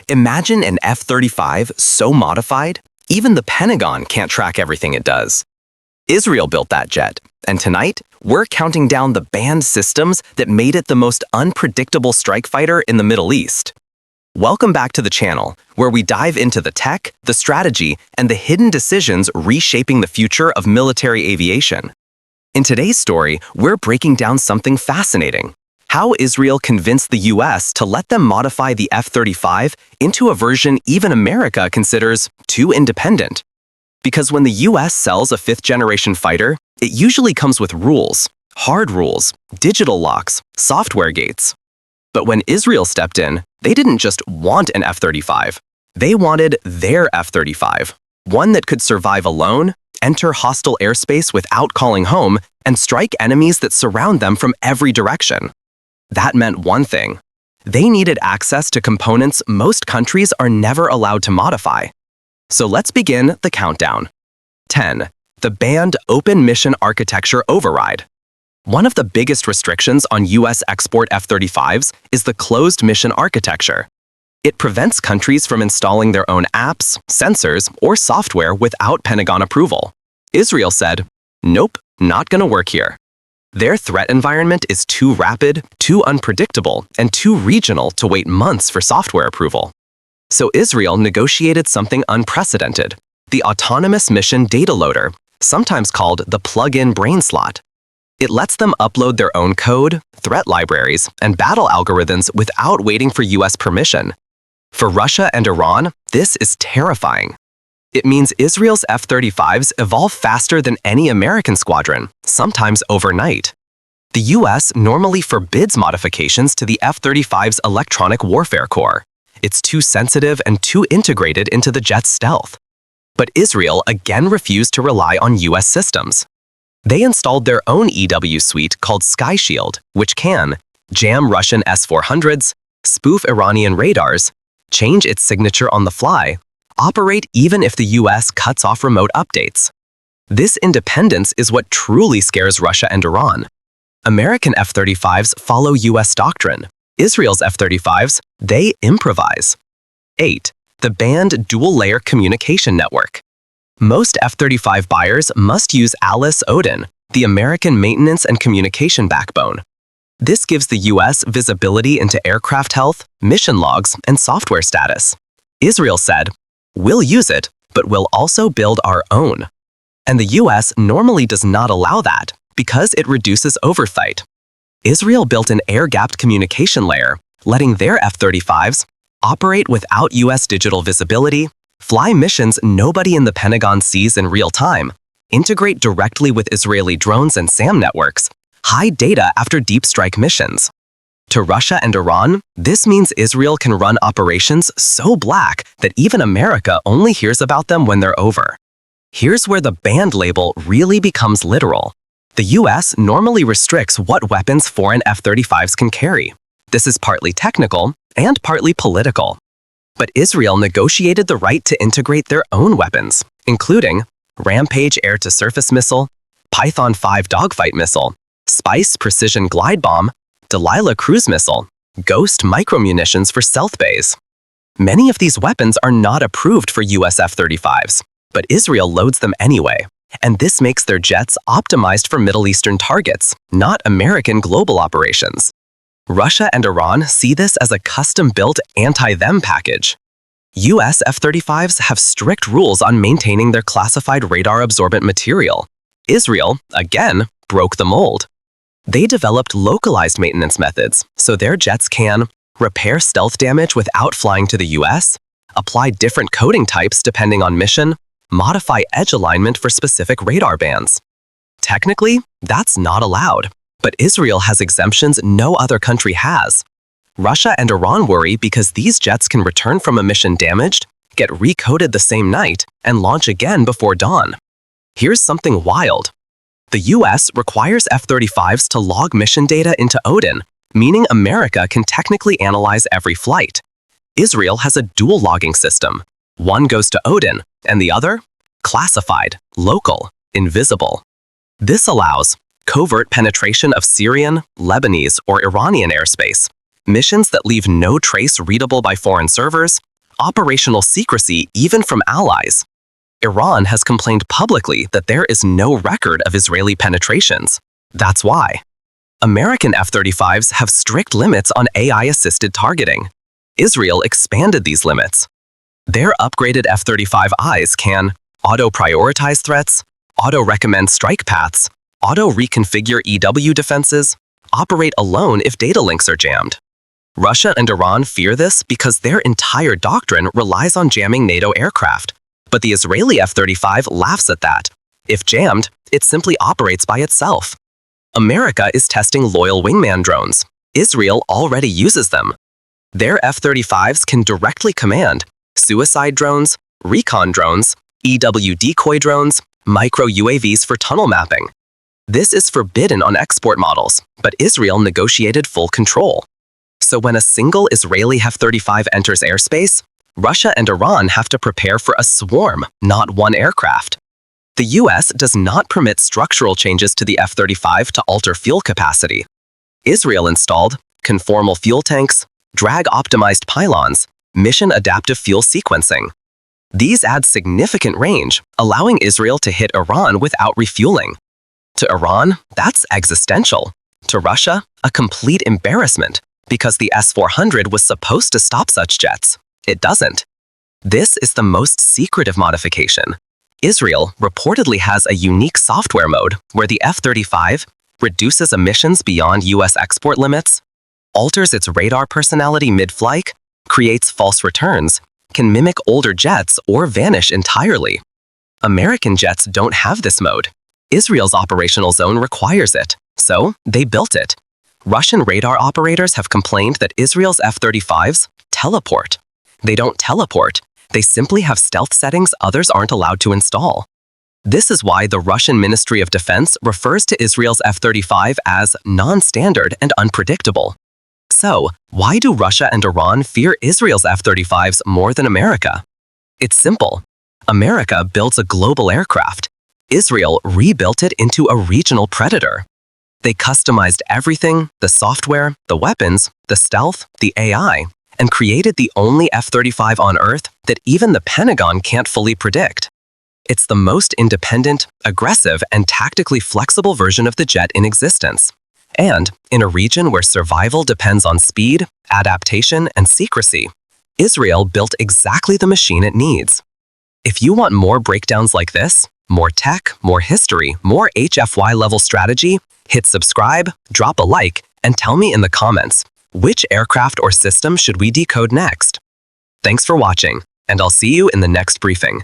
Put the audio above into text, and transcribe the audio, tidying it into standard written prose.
Imagine an F-35 so modified, even the Pentagon can't track everything it does. Israel built that jet, and tonight, we're counting down the banned systems that made it the most unpredictable strike fighter in the Middle East. Welcome back to the channel, where we dive into the tech, the strategy, and the hidden decisions reshaping the future of military aviation. In today's story, we're breaking down something fascinating: how Israel convinced the US to let them modify the F-35 into a version even America considers too independent. Because when the US sells a fifth-generation fighter, it usually comes with rules, hard rules, digital locks, software gates. But when Israel stepped in, they didn't just want an F-35. They wanted their F-35, one that could survive alone, enter hostile airspace without calling home, and strike enemies that surround them from every direction. That meant one thing: they needed access to components most countries are never allowed to modify. So let's begin the countdown. 10. The banned Open Mission Architecture Override. One of the biggest restrictions on US export F-35s is the closed mission architecture. It prevents countries from installing their own apps, sensors, or software without Pentagon approval. Israel said, "Nope, not gonna work here." Their threat environment is too rapid, too unpredictable, and too regional to wait months for software approval. So Israel negotiated something unprecedented: the Autonomous Mission Data Loader, sometimes called the plug-in brain slot. It lets them upload their own code, threat libraries, and battle algorithms without waiting for US permission. For Russia and Iran, this is terrifying. It means Israel's F-35s evolve faster than any American squadron, sometimes overnight. The US normally forbids modifications to the F-35's electronic warfare core. It's too sensitive and too integrated into the jet's stealth. But Israel again refused to rely on US systems. They installed their own EW suite called Sky Shield, which can jam Russian S-400s, spoof Iranian radars, change its signature on the fly, operate even if the US cuts off remote updates. This independence is what truly scares Russia and Iran. American F-35s follow US doctrine. Israel's F-35s, they improvise. 8. The banned dual-layer communication network. Most F-35 buyers must use Alice Odin, the American maintenance and communication backbone. This gives the US visibility into aircraft health, mission logs, and software status. Israel said, "We'll use it, but we'll also build our own." And the US normally does not allow that because it reduces oversight. Israel built an air-gapped communication layer, letting their F-35s operate without US digital visibility, fly missions nobody in the Pentagon sees in real time, integrate directly with Israeli drones and SAM networks, hide data after deep strike missions. To Russia and Iran, this means Israel can run operations so black that even America only hears about them when they're over. Here's where the banned label really becomes literal. The US normally restricts what weapons foreign F-35s can carry. This is partly technical and partly political. But Israel negotiated the right to integrate their own weapons, including Rampage air-to-surface missile, Python 5 dogfight missile, Spice precision glide bomb, Delilah cruise missile, Ghost micromunitions for stealth bays. Many of these weapons are not approved for US F-35s, but Israel loads them anyway. And this makes their jets optimized for Middle Eastern targets, not American global operations. Russia and Iran see this as a custom-built anti-them package. US F-35s have strict rules on maintaining their classified radar-absorbent material. Israel, again, broke the mold. They developed localized maintenance methods, so their jets can repair stealth damage without flying to the US, apply different coding types depending on mission, modify edge alignment for specific radar bands. Technically, that's not allowed, but Israel has exemptions no other country has. Russia and Iran worry because these jets can return from a mission damaged, get recoded the same night, and launch again before dawn. Here's something wild. The US requires F-35s to log mission data into Odin, meaning America can technically analyze every flight. Israel has a dual logging system. One goes to Odin, and the other? Classified, local, invisible. This allows covert penetration of Syrian, Lebanese, or Iranian airspace, missions that leave no trace readable by foreign servers, operational secrecy even from allies. Iran has complained publicly that there is no record of Israeli penetrations. That's why. American F-35s have strict limits on AI-assisted targeting. Israel expanded these limits. Their upgraded F-35Is can auto-prioritize threats, auto-recommend strike paths, auto-reconfigure EW defenses, operate alone if data links are jammed. Russia and Iran fear this because their entire doctrine relies on jamming NATO aircraft. But the Israeli F-35 laughs at that. If jammed, it simply operates by itself. America is testing loyal wingman drones. Israel already uses them. Their F-35s can directly command suicide drones, recon drones, EW decoy drones, micro-UAVs for tunnel mapping. This is forbidden on export models, but Israel negotiated full control. So when a single Israeli F-35 enters airspace, Russia and Iran have to prepare for a swarm, not one aircraft. The US does not permit structural changes to the F-35 to alter fuel capacity. Israel installed conformal fuel tanks, drag-optimized pylons, mission-adaptive fuel sequencing. These add significant range, allowing Israel to hit Iran without refueling. To Iran, that's existential. To Russia, a complete embarrassment, because the S-400 was supposed to stop such jets. It doesn't. This is the most secretive modification. Israel reportedly has a unique software mode where the F-35 reduces emissions beyond US export limits, alters its radar personality mid-flight, creates false returns, can mimic older jets or vanish entirely. American jets don't have this mode. Israel's operational zone requires it, so they built it. Russian radar operators have complained that Israel's F-35s teleport. They don't teleport, they simply have stealth settings others aren't allowed to install. This is why the Russian Ministry of Defense refers to Israel's F-35 as non-standard and unpredictable. So, why do Russia and Iran fear Israel's F-35s more than America? It's simple. America builds a global aircraft. Israel rebuilt it into a regional predator. They customized everything, the software, the weapons, the stealth, the AI, and created the only F-35 on Earth that even the Pentagon can't fully predict. It's the most independent, aggressive, and tactically flexible version of the jet in existence. And, in a region where survival depends on speed, adaptation, and secrecy, Israel built exactly the machine it needs. If you want more breakdowns like this, more tech, more history, more HFY-level strategy, hit subscribe, drop a like, and tell me in the comments, which aircraft or system should we decode next? Thanks for watching, and I'll see you in the next briefing.